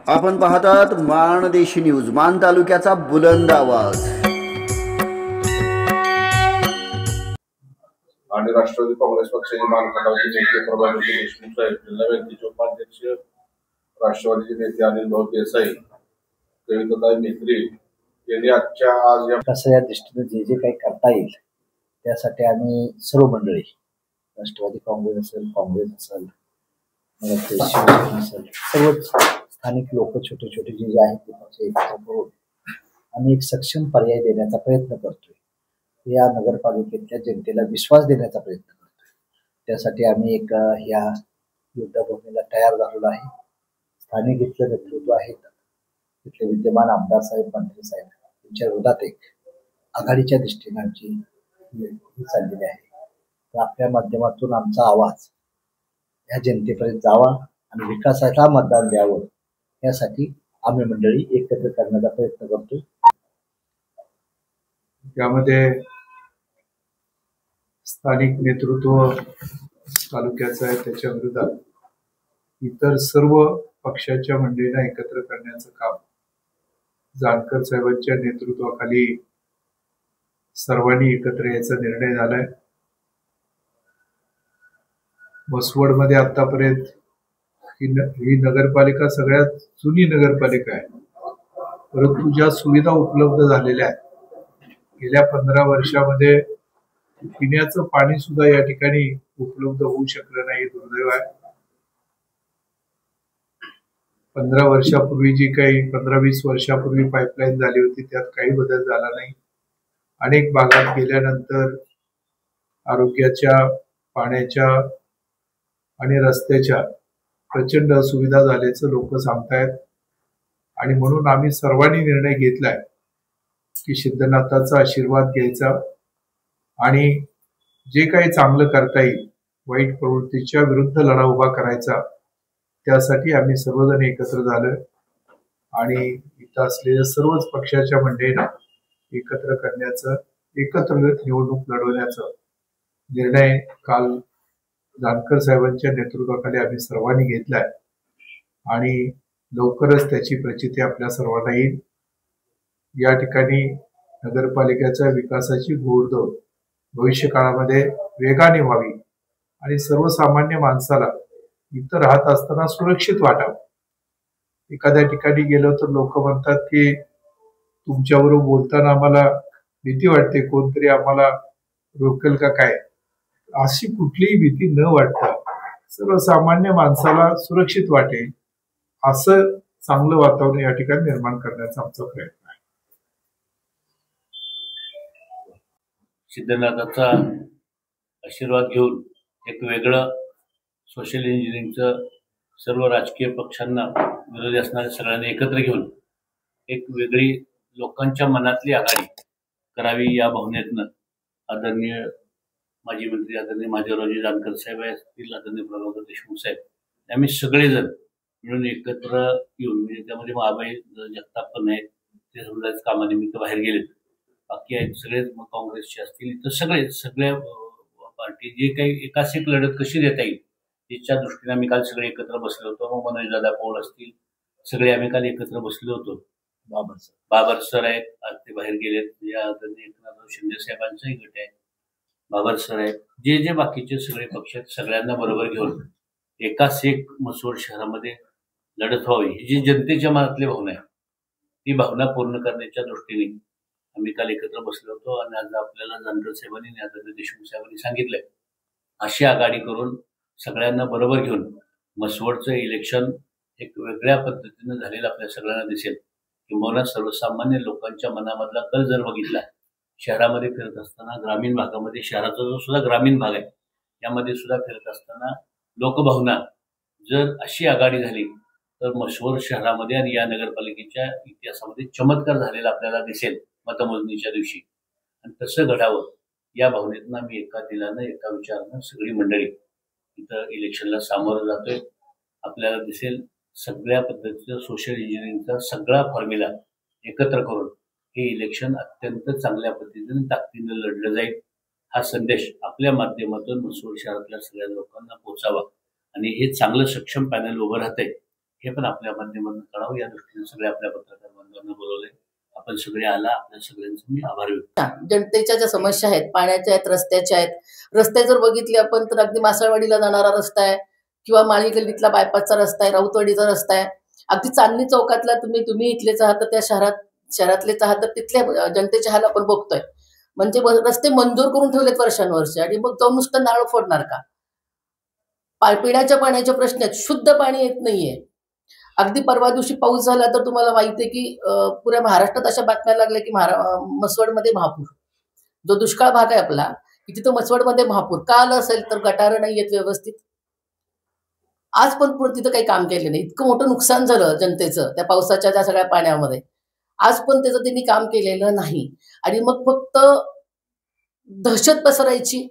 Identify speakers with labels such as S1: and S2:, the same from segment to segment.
S1: आपण पाहतात माणदेशी न्यूज, मान तालुक्याचा बुलंद आवाज।
S2: आणि राष्ट्रवादी काँग्रेस पक्षाचे मानखटावचे नेते प्रभाकर देशमुख साहेब, जिल्हा बँकेचे उपाध्यक्ष राष्ट्रवादीचे नेते अनिल भाऊ देसाई, कविताताई मेत्री यांनी आजच्या आज
S3: या दृष्टीने जे काही करता येईल त्यासाठी आम्ही सर्व मंडळी, राष्ट्रवादी काँग्रेस असेल, काँग्रेस असेल, शिवसेना असेल, सर्वच स्थानिक लोक छोटे छोटे जे आहेत ते पक्ष एकत्र करून आम्ही एक सक्षम पर्याय देण्याचा प्रयत्न करतोय। या नगरपालिकेतल्या जनतेला विश्वास देण्याचा प्रयत्न करतोय। त्यासाठी आम्ही एक ह्या युद्धभूमीला तयार झालेलो आहे। स्थानिक इथलं नेतृत्व आहेत, तिथले विद्यमान आमदार साहेब, मंत्री साहेब यांच्या विरोधात एक आघाडीच्या दृष्टीने आमची चाललेली आहे। तर आपल्या माध्यमातून आमचा आवाज या जनतेपर्यंत जावा आणि विकासाला मतदान द्यावं यासाठी आम्ही मंडळी एकत्र करण्याचा प्रयत्न करतोय।
S4: त्यामध्ये स्थानिक नेतृत्व तालुक्याचं आहे, त्याच्या विरोधात इतर सर्व पक्षाच्या मंडळींना एकत्र करण्याचं काम जानकर साहेबांच्या नेतृत्वाखाली सर्वांनी एकत्र यायचा निर्णय झालाय। मसवडमध्ये आतापर्यंत ही नगरपालिका सगळ्यात जुनी नगरपालिका आहे, परंतु ज्या सुविधा उपलब्ध झालेल्या आहेत गेल्या 15 वर्षामध्ये पिण्याचं पाणी सुद्धा या ठिकाणी उपलब्ध होऊ शकलं नाही, दुर्दैव आहे। 15 वर्षापूर्वी जी काही 15-20 वर्षापूर्वी पाईपलाईन झाली होती त्यात काही बदल झाला नाही। अनेक भागात गेल्यानंतर आरोग्याच्या, पाण्याच्या आणि रस्त्याच्या प्रचंड असुविधा झाल्याचं लोक सांगतायत। आणि म्हणून आम्ही सर्वांनी निर्णय घेतलाय की सिद्धनाथाचा आशीर्वाद घ्यायचा आणि जे काही चांगलं करता येईल, वाईट प्रवृत्तीच्या विरुद्ध लढा उभा करायचा, त्यासाठी आम्ही सर्वजण एकत्र झालोय आणि इथं असलेल्या सर्वच पक्षाच्या मंडळींना एकत्र करण्याचं, एकत्र निवडणूक लढवण्याचा निर्णय काल जानकर साहेबांच्या नेतृत्वाखाली आम्ही सर्वांनी घेतलाय आणि लवकरच त्याची प्रचिती आपल्या सर्वांना येईल। या ठिकाणी नगरपालिकेच्या विकासाची घोडदौड भविष्य काळामध्ये वेगाने व्हावी आणि सर्वसामान्य माणसाला इथं राहत असताना सुरक्षित वाटावं। एखाद्या ठिकाणी गेलो तर लोक म्हणतात की तुमच्याबरोबर बोलताना आम्हाला भीती वाटते, कोणतरी आम्हाला रोकेल का काय। अशी कुठलीही भीती न वाटता सर्वसामान्य माणसाला सुरक्षित वाटेल असं चांगलं वातावरण या ठिकाणी निर्माण करण्याचा आमचा प्रयत्न आहे।
S5: सिद्धनाथाचा आशीर्वाद घेऊन एक वेगळं सोशल इंजिनिअरिंगचं सर्व राजकीय पक्षांना, विरोधी असणाऱ्या सगळ्यांना एकत्र घेऊन एक वेगळी लोकांच्या मनातली आघाडी करावी या भावनेतनं आदरणीय माजी मंत्री आदरणीय महादेवरावजी जानकर साहेब असतील, आदरणीय प्रभाकर देशमुख साहेब, आम्ही सगळेजण मिळून एकत्र येऊन, म्हणजे त्यामध्ये महाबाई जगताप पण आहेत, ते समजा कामानिमित्त बाहेर गेलेत, बाकी आहेत सगळेच काँग्रेसचे असतील, तर सगळ्या पार्टी जे काही एकाच एक लढत कशी देता येईल याच्या दृष्टीने आम्ही काल सगळे एकत्र बसलो होतो। मग मनोजदादा पवार असतील, सगळे आम्ही काल एकत्र बसलो होतो। बाबर सर आहेत, आज ते बाहेर गेलेत, या आदरणीय एकनाथराव शिंदे साहेबांचाही गट आहे, बाबर सर आहेत, जे बाकीचे सगळे पक्ष आहेत, सगळ्यांना बरोबर घेऊन एकाच एक मसवड शहरामध्ये लढत व्हावी, ही जी जनतेच्या मनातली भावना आहे ती भावना पूर्ण करण्याच्या दृष्टीने आम्ही काल एकत्र बसलो होतो। आणि आज आपल्याला जानकर साहेबांनी आणि आदरणीय देशमुख साहेबांनी सांगितलंय अशी आघाडी करून सगळ्यांना बरोबर घेऊन मसवडचं इलेक्शन एक वेगळ्या पद्धतीनं झालेलं आपल्या सगळ्यांना दिसेल। किंवा सर्वसामान्य लोकांच्या मनामधला कल जर बघितला, शहरामध्ये फिरत असताना, ग्रामीण भागामध्ये, शहराचा जो सुद्धा ग्रामीण भाग आहे यामध्ये सुद्धा फिरत असताना लोकभावना जर अशी आघाडी झाली तर मसवड शहरामध्ये आणि या नगरपालिकेच्या इतिहासामध्ये चमत्कार झालेला आपल्याला दिसेल मतमोजणीच्या दिवशी। आणि तसं घडावं या भावनेतनं आम्ही एका दिलानं, एका विचारानं सगळी मंडळी इथं इलेक्शनला सामोरं जातोय। आपल्याला दिसेल सगळ्या पद्धतीचं सोशल इंजिनिअरिंगचा सगळा फॉर्म्युला एकत्र करून हे इलेक्शन अत्यंत चांगल्या पद्धतीने ताकदीने लढलं जाईल। हा संदेश आपल्या माध्यमातून मसवड शहरातल्या सगळ्या लोकांना पोहोचावा आणि हे चांगलं सक्षम पॅनल उभं राहतंय हे पण आपल्या माध्यमातून कळावं या दृष्टीने सगळे आपल्या पत्रकार बांधवांना बोलवलंय. आपण सगळे आला, आपल्या सगळ्यांचे मी आभार व्यक्त.
S6: जनतेच्या ज्या समस्या आहेत, पाण्याच्या आहेत, रस्त्याच्या आहेत. रस्ते जर बघितले आपण तर अगदी मासळवाडीला जाणारा रस्ता आहे किंवा माळी गल्लीतला बायपासचा रस्ता आहे, राऊतवाडीचा रस्ता आहे. अगदी चांदणी चौकातला तुम्ही इथलेच आहात तर त्या शहरातलेच आहात तर तिथल्या जनतेचे हाल आपण बघतोय. म्हणजे रस्ते मंजूर करून ठेवलेत वर्षानुवर्ष आणि मग जाऊन नुसतं नारळ फोडणार का? पिण्याच्या पाण्याचे प्रश्न आहेत, शुद्ध पाणी येत नाहीये. अगदी परवा दिवशी पाऊस झाला तर तुम्हाला माहिती आहे की पुऱ्या महाराष्ट्रात अशा बातम्या लागल्या की मसवडमध्ये महापूर, जो दुष्काळ भाग आहे आपला, की तिथं मसवडमध्ये महापूर का आलं असेल तर गटारं नाही आहेत व्यवस्थित. आज पण तिथं काही काम केलं नाही. इतकं मोठं नुकसान झालं जनतेचं त्या पावसाच्या त्या सगळ्या पाण्यामध्ये, आज पण त्याचं त्यांनी काम केलेलं नाही. आणि मग फक्त दहशत पसरायची,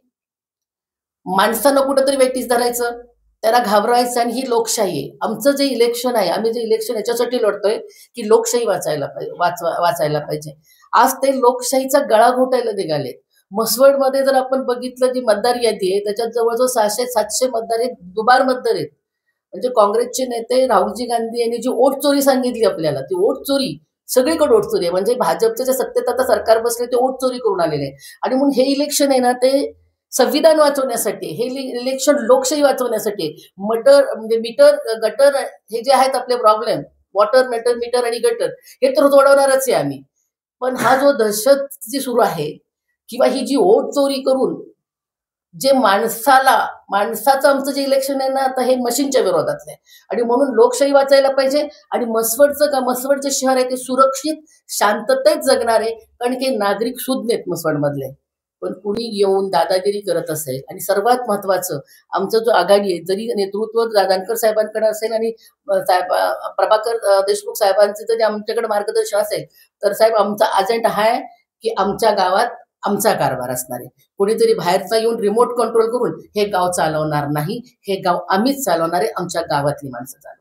S6: माणसानं कुठंतरी वेटीस धरायचं, त्याला घाबरायचं. आणि ही लोकशाही आहे. आमचं जे इलेक्शन आहे, आम्ही जे इलेक्शन याच्यासाठी लढतोय की लोकशाही वाचायला पाहिजे. आज ते लोकशाहीचा गळा घोटायला निघाले. मसवडमध्ये जर आपण बघितलं जी मतदार यादी आहे त्याच्यात जवळजवळ 600-700 मतदार आहेत, दुबार मतदार आहेत. म्हणजे काँग्रेसचे नेते राहुलजी गांधी यांनी जी वोट चोरी सांगितली आपल्याला, ती वोट चोरी सगळीकडे वोट चोरी आहे. म्हणजे भाजपच्या जे सत्तेत आता सरकार बसले ते वोट चोरी करून आलेले आहे. आणि म्हणून हे इलेक्शन आहे ना ते संविधान वाचवण्यासाठी, हे इलेक्शन लोकशाही वाचवण्यासाठी. म्हणजे मीटर गटर हे जे आहेत आपले प्रॉब्लेम, वॉटर मीटर आणि गटर, हे तर सोडवणारच आहे आम्ही. पण हा जो दहशत जी सुरू आहे किंवा ही जी वोट चोरी करून जे माणसाचं आमचं जे इलेक्शन आहे ना आता हे मशीनच्या विरोधातलं आहे. आणि म्हणून लोकशाही वाचायला पाहिजे. आणि मसवडचे शहर आहे ते सुरक्षित शांततेत जगणारे, कारण की नागरिक सुज्ञ आहेत मसवडमधले. पण कुणी येऊन दादागिरी करत असेल, आणि सर्वात महत्वाचं आमचं जो आघाडी आहे, जरी नेतृत्व दादांकर साहेबांकडे असेल आणि प्रभाकर देशमुख साहेबांचे जरी आमच्याकडे मार्गदर्शन असेल तर साहेब आमचा अजेंडा हा आहे की आमच्या गावात आमचा कारभार असणार आहे. कोणीतरी बाहेरचा येऊन रिमोट कंट्रोल करून हे गाव चालवणार नाही. हे गाव आम्हीच चालवणार आहे, आमच्या गावातली माणसं चालवणार.